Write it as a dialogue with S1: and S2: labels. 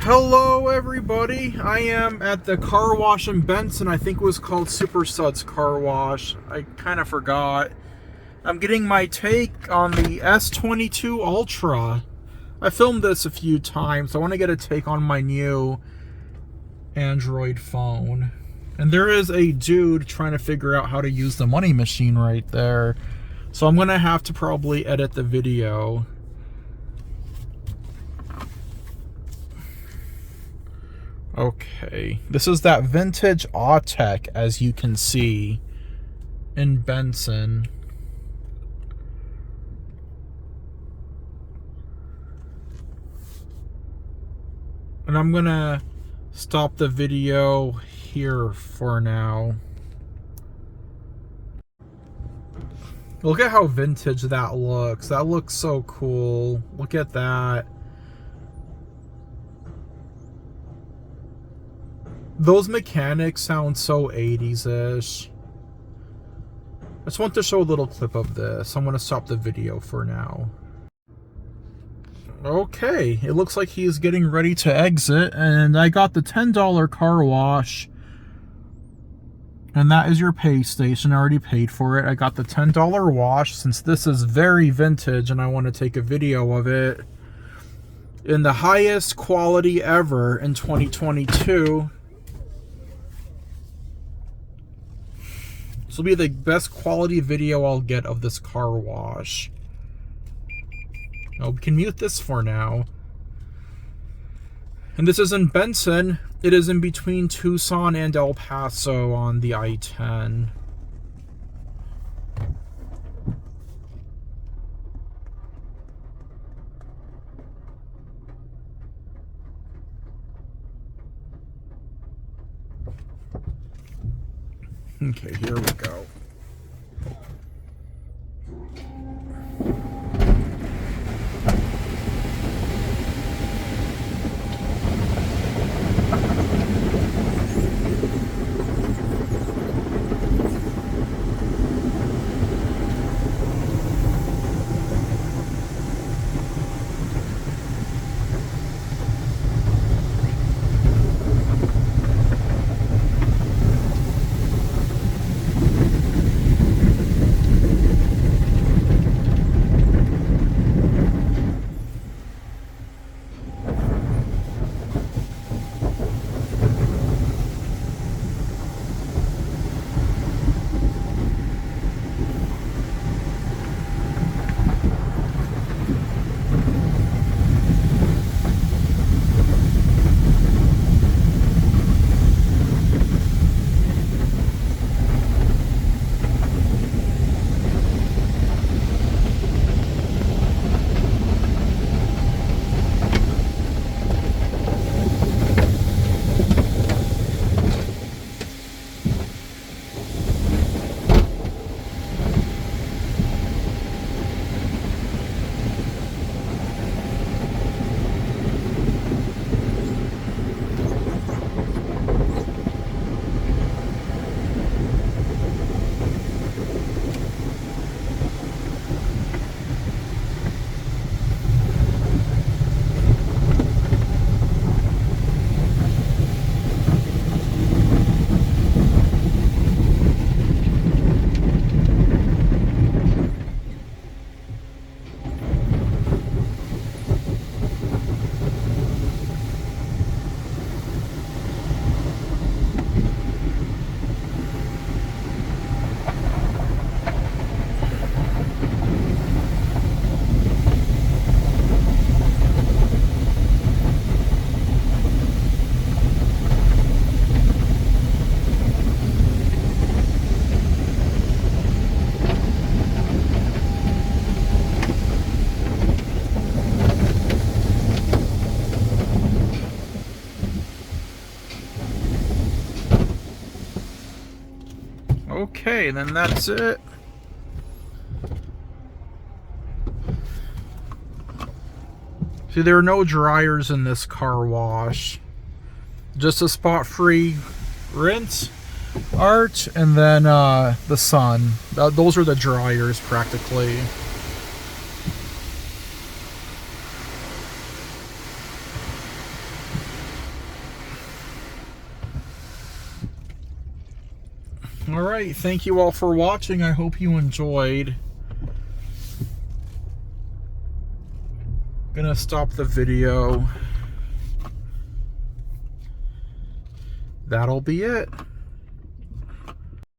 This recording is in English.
S1: Hello everybody, I am at the car wash in Benson. I think it was called Super Suds Car Wash. I kind of forgot. I'm getting my take on the S22 Ultra. I filmed this a few times. I want to get a take on my new Android phone. And there is a dude trying to figure out how to use the money machine right there. So I'm going to have to probably edit the video. Okay, this is that vintage Autec, as you can see, in Benson. And I'm gonna stop the video here for now. Look at how vintage that looks. That looks so cool. Look at that. Those mechanics sound so 80s-ish. I just want to show a little clip of this. I'm going to stop the video for now. Okay, it looks like he's getting ready to exit, and I got the $10 car wash. And that is your pay station. I already paid for it. I got the $10 wash since this is very vintage and I want to take a video of it in the highest quality ever in 2022. This will be the best quality video I'll get of this car wash. Oh, we can mute this for now. And this is in Benson. It is in between Tucson and El Paso on the I-10. Okay, here we go. Okay, then that's it. See, there are no dryers in this car wash. Just a spot-free rinse, art, and then the sun. Those are the dryers, practically. All right, thank you all for watching. I hope you enjoyed. Gonna stop the video. That'll be it.